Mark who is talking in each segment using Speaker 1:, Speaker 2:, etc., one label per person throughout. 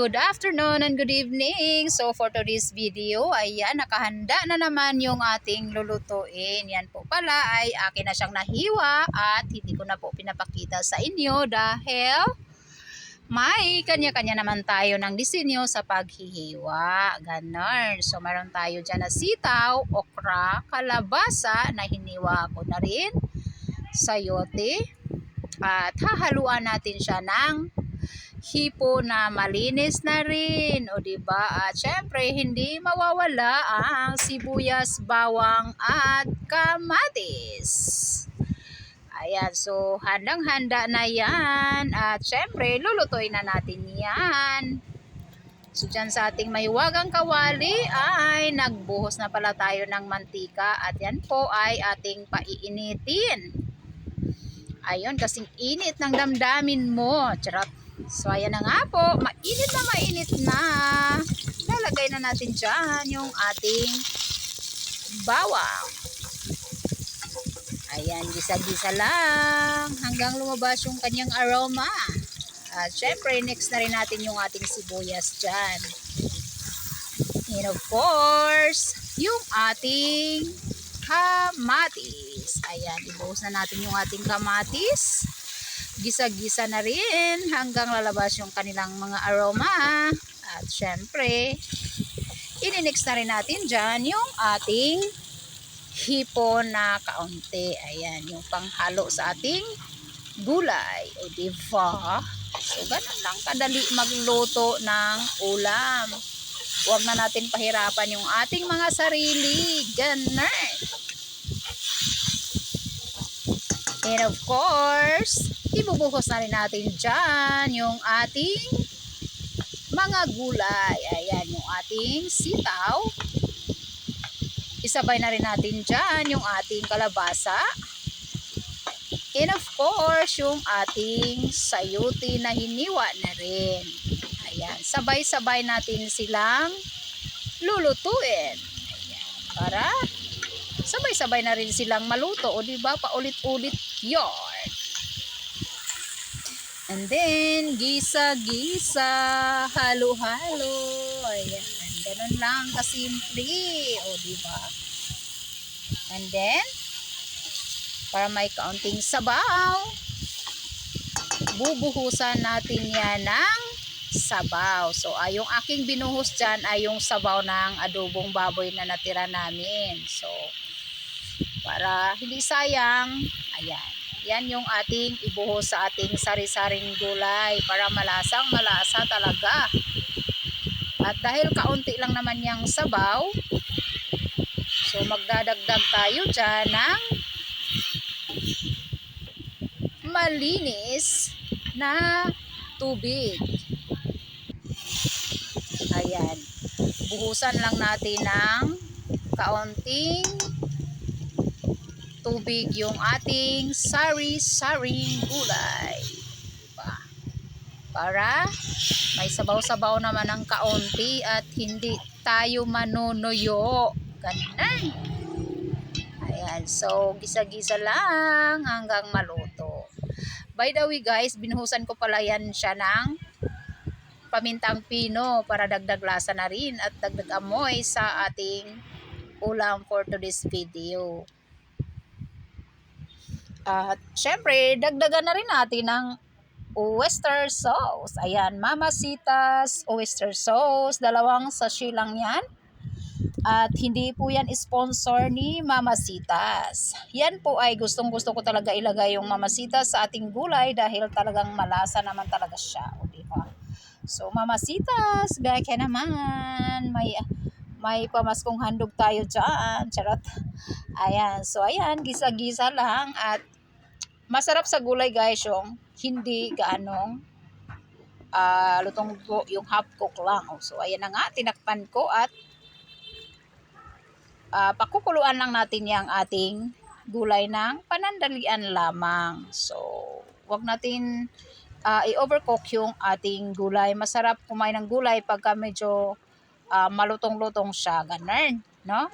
Speaker 1: good afternoon and good evening. So for today's video, ayan, nakahanda na naman yung ating lulutuin. Yan po pala ay akin na siyang nahiwa at hindi ko na po pinapakita sa inyo dahil may kanya-kanya naman tayo ng disenyo sa paghihiwa. Ganon. So meron tayo dyan na sitaw, okra, kalabasa na hiniwa ko na rin, sayote, at hahaluan natin siya ng hipo na malinis na rin, o diba? At syempre hindi mawawala ang sibuyas, bawang at kamatis. Ayan, so handang-handa na yan at syempre lulutuin na natin yan. So dyan sa ating mahiwagang kawali ay nagbuhos na pala tayo ng mantika at yan po ay ating paiinitin. Ayun, kasing init ng damdamin mo. Charot. So ayan na nga po, mainit na. Lalagay na natin dyan yung ating bawang. Ayan, gisa-gisa lang hanggang lumabas yung kanyang aroma. At syempre, next na rin natin yung ating sibuyas dyan. And of course, yung ating kamatis. Ayan, ibuhos na natin yung ating kamatis. Gisa-gisa na rin hanggang lalabas yung kanilang mga aroma. At syempre, ininix na rin natin dyan yung ating hipo na kaunti. Ayan, yung panghalo sa ating gulay. O diba? So, ganun lang kadali magluto ng ulam. Huwag na natin pahirapan yung ating mga sarili. Ganun. And of course, ibubuhos na rin natin dyan yung ating mga gulay. Ayan, yung ating sitaw. Isabay na rin natin dyan yung ating kalabasa. And of course, yung ating sayote na hiniwa na rin. Ayan, sabay-sabay natin silang lulutuin. Ayan, para sabay-sabay na rin silang maluto. O diba, paulit-ulit yun. And then, gisa-gisa, halo-halo. Ayan, ganun lang kasimple. O diba? And then, para may kaunting sabaw, bubuhusan natin yan ng sabaw. So, yung aking binuhos dyan ay yung sabaw ng adobong baboy na natira namin. So, para hindi sayang, ayan. Yan yung ating ibuhos sa ating sari-saring gulay para malasang malasa talaga. At dahil kaunti lang naman yung sabaw, so magdadagdag tayo dyan ng malinis na tubig. Ayan. Buhusan lang natin ng kaunting tubig yung ating sari-saring gulay. Diba? Para may sabaw-sabaw naman ng kaunti at hindi tayo manunuyo. Ganun. Ayan. So, gisa-gisa lang hanggang maluto. By the way guys, binuhusan ko pala yan siya ng pamintang pino para dagdag lasa na rin at dagdag amoy sa ating ulam for today's video. At syempre, dagdagan na rin natin ng oyster sauce. Ayan, Mamacita's oyster sauce. 2 sachet lang yan. At hindi po yan sponsor ni Mamacita's. Yan po ay gustong-gusto ko talaga ilagay yung Mamacita's sa ating gulay dahil talagang malasa naman talaga siya. O diba? So, Mamacita's, baka naman. May pamaskong handog tayo dyan. Charot. Ayan. So, ayan. Gisa-gisa lang. At masarap sa gulay guys yung hindi gaanong lutong yung half cook lang. So, ayan na nga. Tinakpan ko at pakukuluan lang natin yung ating gulay ng panandalian lamang. So, wag natin i-overcook yung ating gulay. Masarap kumain ng gulay pagka medyo malutong-lutong siya. Ganun, no?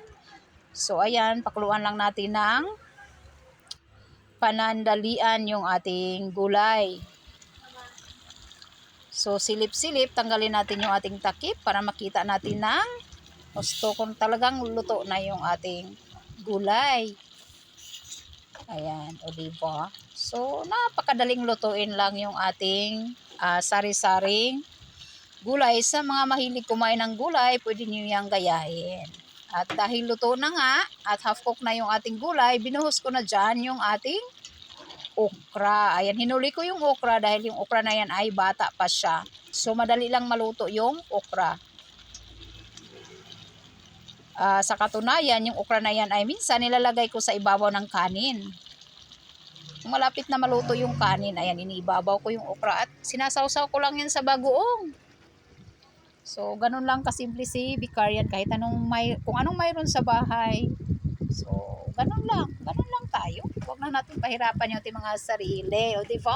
Speaker 1: So, ayan, pakuluan lang natin ng panandalian yung ating gulay. So silip-silip, tanggalin natin yung ating takip para makita natin ng gusto kung talagang luto na yung ating gulay. Ayan, o diba? So napakadaling lutuin lang yung ating sari-saring gulay. Sa mga mahilig kumain ng gulay, pwede nyo yung gayahin. At dahil luto na nga at half cook na yung ating gulay, binuhos ko na dyan yung ating okra. Ayan, hinuli ko yung okra dahil yung okra na yan ay bata pa siya. So madali lang maluto yung okra. Sa katunayan, yung okra na yan ay minsan nilalagay ko sa ibabaw ng kanin. Kung malapit na maluto yung kanin, ayan, inibabaw ko yung okra at sinasawsaw ko lang yan sa bagoong. So, ganun lang kasimple si Vicarian kahit kung anong mayroon sa bahay. So, ganun lang tayo. Huwag na natin pahirapan yung ating mga sarili, o diba?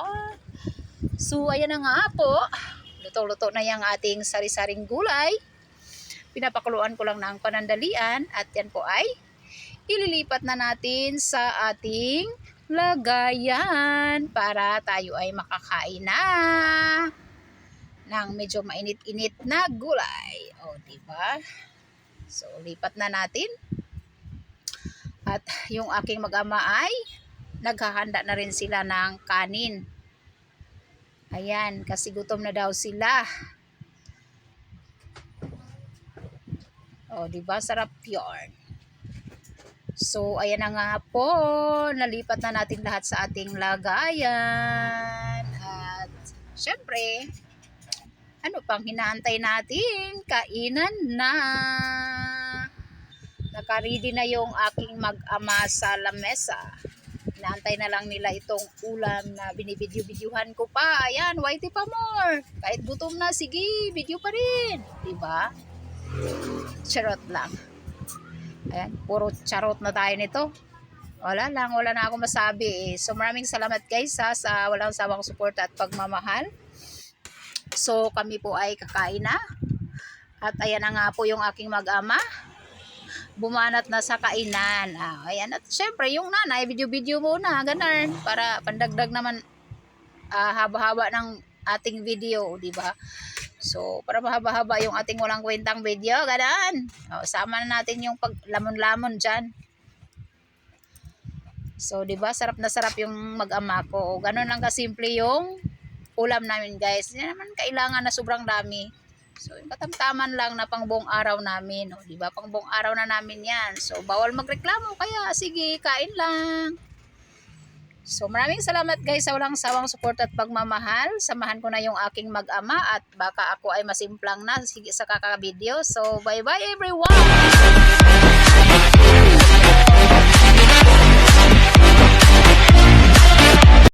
Speaker 1: So, ayan na nga po. Luto-luto na yung ating sari-saring gulay. Pinapakuluan ko lang ng panandalian at yan po ay ililipat na natin sa ating lagayan para tayo ay makakain na ng medyo mainit-init na gulay. O, diba? So, lipat na natin. At yung aking mag-ama ay naghahanda na rin sila ng kanin. Ayan, kasi gutom na daw sila. O, diba? Sarap yun. So, ayan na nga po. Nalipat na natin lahat sa ating lagayan. At, syempre, ano pang hinaantay natin? Kainan na. Nakaready na yung aking mag-ama sa lamesa. Hinaantay na lang nila itong ulam na binibidyo-bidyuhan ko pa. Ayan, whitey pa more. Kahit gutom na, sige, video pa rin. Diba? Charot lang. Ayan, puro charot na tayo nito. Wala na ako masabi eh. So maraming salamat guys sa walang sawang suporta at pagmamahal. So kami po ay kakain na. At ayan na nga po yung aking mag-ama. Bumanat na sa kainan. Ayan, at syempre yung nanay, video-video muna, ganun. Para pandagdag naman haba-haba ng ating video, di ba? So, para mahaba-haba yung ating walang kwentang video, ganun. Sama na natin yung paglamon-lamon dyan. So, di ba? Sarap na sarap yung mag-ama ko. Ganun lang kasimple yung ulam namin, guys. Hindi naman kailangan na sobrang dami. So, yung katamtaman lang na pang buong araw namin. O, diba? Pang buong araw na namin yan. So, bawal magreklamo. Kaya, sige, kain lang. So, maraming salamat guys sa walang sawang support at pagmamahal. Samahan ko na yung aking mag-ama at baka ako ay masimplang na sa kakabideo. So, bye-bye everyone!